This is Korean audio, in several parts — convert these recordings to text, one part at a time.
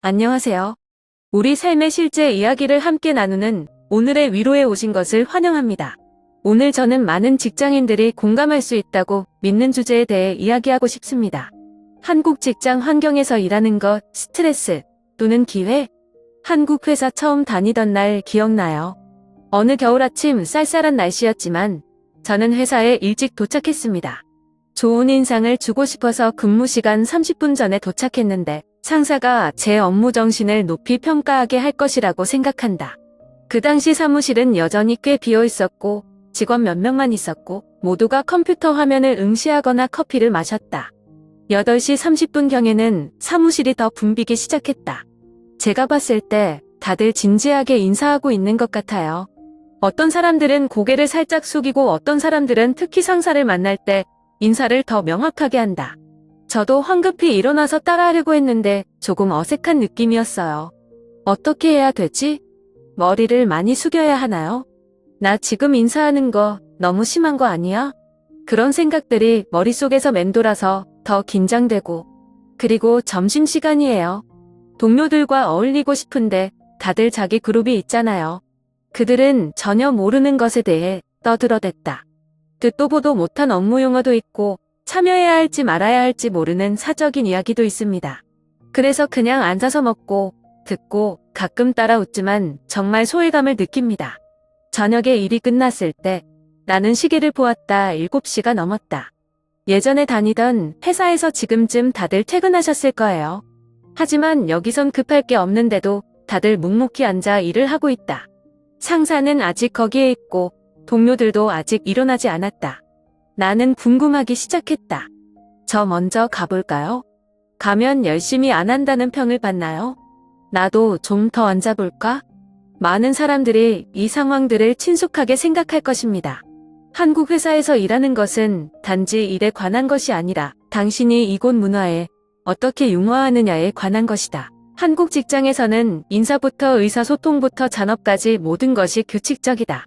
안녕하세요. 우리 삶의 실제 이야기를 함께 나누는 오늘의 위로에 오신 것을 환영합니다. 오늘 저는 많은 직장인들이 공감할 수 있다고 믿는 주제에 대해 이야기하고 싶습니다. 한국 직장 환경에서 일하는 것, 스트레스 또는 기회? 한국 회사 처음 다니던 날 기억나요? 어느 겨울 아침 쌀쌀한 날씨였지만 저는 회사에 일찍 도착했습니다. 좋은 인상을 주고 싶어서 근무 시간 30분 전에 도착했는데 상사가 제 업무 정신을 높이 평가하게 할 것이라고 생각한다. 그 당시 사무실은 여전히 꽤 비어 있었고 직원 몇 명만 있었고 모두가 컴퓨터 화면을 응시하거나 커피를 마셨다. 8시 30분경에는 사무실이 더 붐비기 시작했다. 제가 봤을 때 다들 진지하게 인사하고 있는 것 같아요. 어떤 사람들은 고개를 살짝 숙이고 어떤 사람들은 특히 상사를 만날 때 인사를 더 명확하게 한다. 저도 황급히 일어나서 따라하려고 했는데 조금 어색한 느낌이었어요. 어떻게 해야 되지? 머리를 많이 숙여야 하나요? 나 지금 인사하는 거 너무 심한 거 아니야? 그런 생각들이 머릿속에서 맴돌아서 더 긴장되고, 그리고 점심시간이에요. 동료들과 어울리고 싶은데 다들 자기 그룹이 있잖아요. 그들은 전혀 모르는 것에 대해 떠들어댔다. 듣도 보도 못한 업무 용어도 있고 참여해야 할지 말아야 할지 모르는 사적인 이야기도 있습니다. 그래서 그냥 앉아서 먹고 듣고 가끔 따라 웃지만 정말 소외감을 느낍니다. 저녁에 일이 끝났을 때 나는 시계를 보았다. 7시가 넘었다. 예전에 다니던 회사에서 지금쯤 다들 퇴근하셨을 거예요. 하지만 여기선 급할 게 없는데도 다들 묵묵히 앉아 일을 하고 있다. 상사는 아직 거기에 있고 동료들도 아직 일어나지 않았다. 나는 궁금하기 시작했다. 저 먼저 가볼까요? 가면 열심히 안 한다는 평을 받나요? 나도 좀 더 앉아볼까? 많은 사람들이 이 상황들을 친숙하게 생각할 것입니다. 한국 회사에서 일하는 것은 단지 일에 관한 것이 아니라 당신이 이곳 문화에 어떻게 융화하느냐에 관한 것이다. 한국 직장에서는 인사부터 의사소통부터 잔업까지 모든 것이 규칙적이다.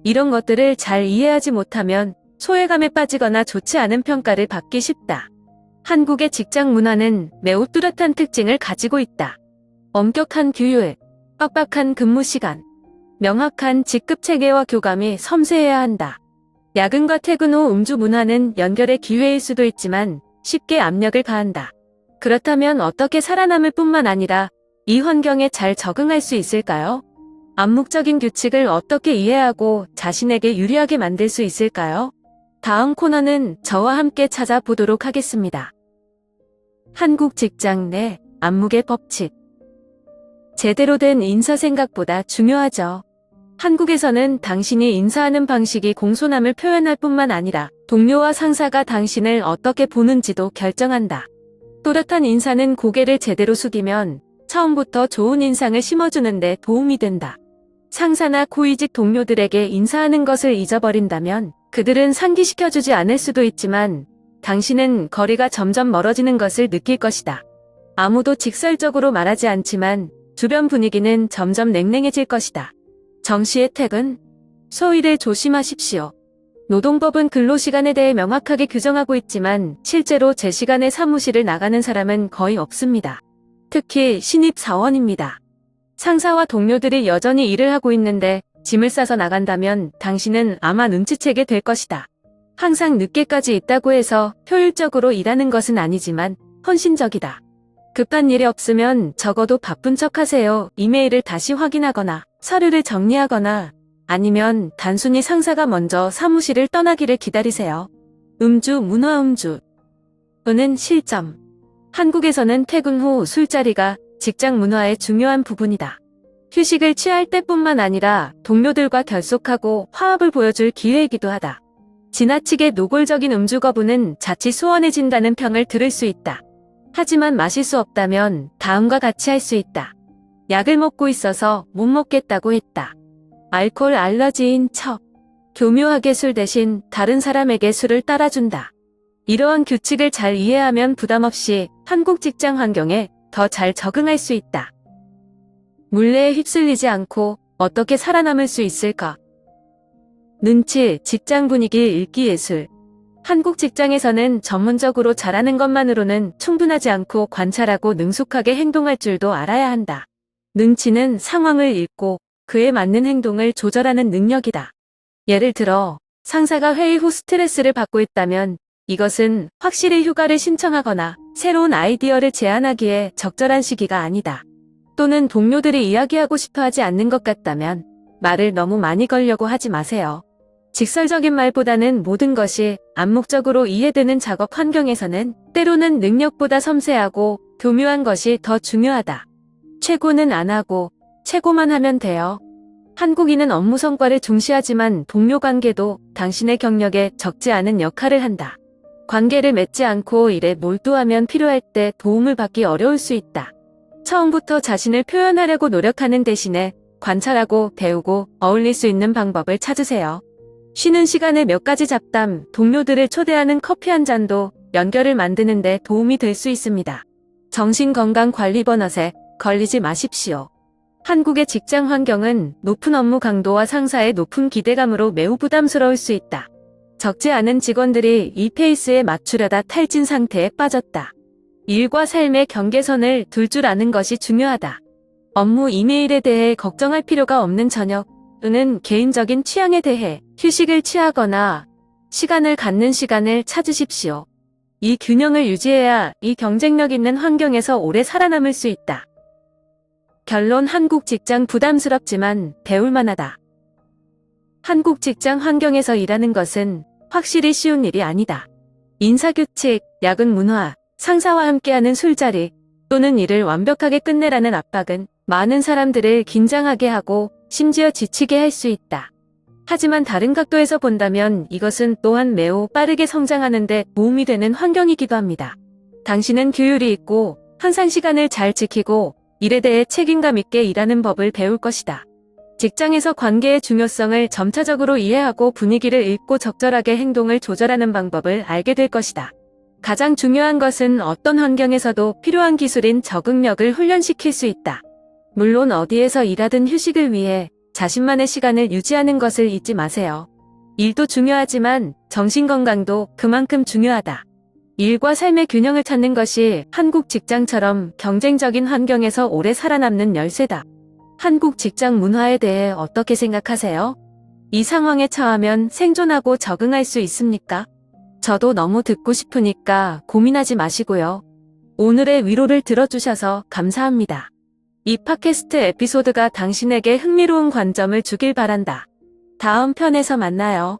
이런 것들을 잘 이해하지 못하면 소외감에 빠지거나 좋지 않은 평가를 받기 쉽다. 한국의 직장 문화는 매우 뚜렷한 특징을 가지고 있다. 엄격한 규율, 빡빡한 근무 시간, 명확한 직급 체계와 교감이 섬세해야 한다. 야근과 퇴근 후 음주 문화는 연결의 기회일 수도 있지만 쉽게 압력을 가한다. 그렇다면 어떻게 살아남을 뿐만 아니라 이 환경에 잘 적응할 수 있을까요? 암묵적인 규칙을 어떻게 이해하고 자신에게 유리하게 만들 수 있을까요? 다음 코너는 저와 함께 찾아보도록 하겠습니다. 한국 직장 내 암묵의 법칙. 제대로 된 인사 생각보다 중요하죠. 한국에서는 당신이 인사하는 방식이 공손함을 표현할 뿐만 아니라 동료와 상사가 당신을 어떻게 보는지도 결정한다. 또렷한 인사는 고개를 제대로 숙이면 처음부터 좋은 인상을 심어주는데 도움이 된다. 상사나 고위직 동료들에게 인사하는 것을 잊어버린다면 그들은 상기시켜주지 않을 수도 있지만 당신은 거리가 점점 멀어지는 것을 느낄 것이다. 아무도 직설적으로 말하지 않지만 주변 분위기는 점점 냉랭해질 것이다. 정시의 퇴근, 소일을 조심하십시오. 노동법은 근로시간에 대해 명확하게 규정하고 있지만 실제로 제 시간에 사무실을 나가는 사람은 거의 없습니다. 특히 신입사원입니다. 상사와 동료들이 여전히 일을 하고 있는데 짐을 싸서 나간다면 당신은 아마 눈치채게 될 것이다. 항상 늦게까지 있다고 해서 효율적으로 일하는 것은 아니지만 헌신적이다. 급한 일이 없으면 적어도 바쁜 척 하세요. 이메일을 다시 확인하거나 서류를 정리하거나 아니면 단순히 상사가 먼저 사무실을 떠나기를 기다리세요. 음주 문화. 음주는 실점. 한국에서는 퇴근 후 술자리가 직장 문화의 중요한 부분이다. 휴식을 취할 때뿐만 아니라 동료들과 결속하고 화합을 보여줄 기회이기도 하다. 지나치게 노골적인 음주 거부는 자칫 소원해진다는 평을 들을 수 있다. 하지만 마실 수 없다면 다음과 같이 할 수 있다. 약을 먹고 있어서 못 먹겠다고 했다. 알코올 알러지인 척. 교묘하게 술 대신 다른 사람에게 술을 따라준다. 이러한 규칙을 잘 이해하면 부담 없이 한국 직장 환경에 더 잘 적응할 수 있다. 물레에 휩쓸리지 않고 어떻게 살아남을 수 있을까? 눈치, 직장 분위기 읽기 예술. 한국 직장에서는 전문적으로 잘하는 것만으로는 충분하지 않고 관찰하고 능숙하게 행동할 줄도 알아야 한다. 능치는 상황을 읽고 그에 맞는 행동을 조절하는 능력이다. 예를 들어, 상사가 회의 후 스트레스를 받고 있다면 이것은 확실히 휴가를 신청하거나 새로운 아이디어를 제안하기에 적절한 시기가 아니다. 또는 동료들이 이야기하고 싶어 하지 않는 것 같다면 말을 너무 많이 걸려고 하지 마세요. 직설적인 말보다는 모든 것이 암묵적으로 이해되는 작업 환경에서는 때로는 능력보다 섬세하고 교묘한 것이 더 중요하다. 최고는 안 하고 최고만 하면 돼요. 한국인은 업무 성과를 중시하지만 동료 관계도 당신의 경력에 적지 않은 역할을 한다. 관계를 맺지 않고 일에 몰두하면 필요할 때 도움을 받기 어려울 수 있다. 처음부터 자신을 표현하려고 노력하는 대신에 관찰하고 배우고 어울릴 수 있는 방법을 찾으세요. 쉬는 시간에 몇 가지 잡담, 동료들을 초대하는 커피 한 잔도 연결을 만드는 데 도움이 될 수 있습니다. 정신건강관리 버넛에 걸리지 마십시오. 한국의 직장 환경은 높은 업무 강도와 상사의 높은 기대감으로 매우 부담스러울 수 있다. 적지 않은 직원들이 이 페이스에 맞추려다 탈진 상태에 빠졌다. 일과 삶의 경계선을 둘 줄 아는 것이 중요하다. 업무 이메일에 대해 걱정할 필요가 없는 저녁 또는 개인적인 취향에 대해 휴식을 취하거나 시간을 갖는 시간을 찾으십시오. 이 균형을 유지해야 이 경쟁력 있는 환경에서 오래 살아남을 수 있다. 결론: 한국 직장 부담스럽지만 배울 만하다. 한국 직장 환경에서 일하는 것은 확실히 쉬운 일이 아니다. 인사규칙, 야근 문화, 상사와 함께하는 술자리 또는 일을 완벽하게 끝내라는 압박은 많은 사람들을 긴장하게 하고 심지어 지치게 할 수 있다. 하지만 다른 각도에서 본다면 이것은 또한 매우 빠르게 성장하는 데 도움이 되는 환경이기도 합니다. 당신은 규율이 있고 항상 시간을 잘 지키고 일에 대해 책임감 있게 일하는 법을 배울 것이다. 직장에서 관계의 중요성을 점차적으로 이해하고 분위기를 읽고 적절하게 행동을 조절하는 방법을 알게 될 것이다. 가장 중요한 것은 어떤 환경에서도 필요한 기술인 적응력을 훈련시킬 수 있다. 물론 어디에서 일하든 휴식을 위해 자신만의 시간을 유지하는 것을 잊지 마세요. 일도 중요하지만 정신건강도 그만큼 중요하다. 일과 삶의 균형을 찾는 것이 한국 직장처럼 경쟁적인 환경에서 오래 살아남는 열쇠다. 한국 직장 문화에 대해 어떻게 생각하세요? 이 상황에 처하면 생존하고 적응할 수 있습니까? 저도 너무 듣고 싶으니까 고민하지 마시고요. 오늘의 위로를 들어주셔서 감사합니다. 이 팟캐스트 에피소드가 당신에게 흥미로운 관점을 주길 바란다. 다음 편에서 만나요.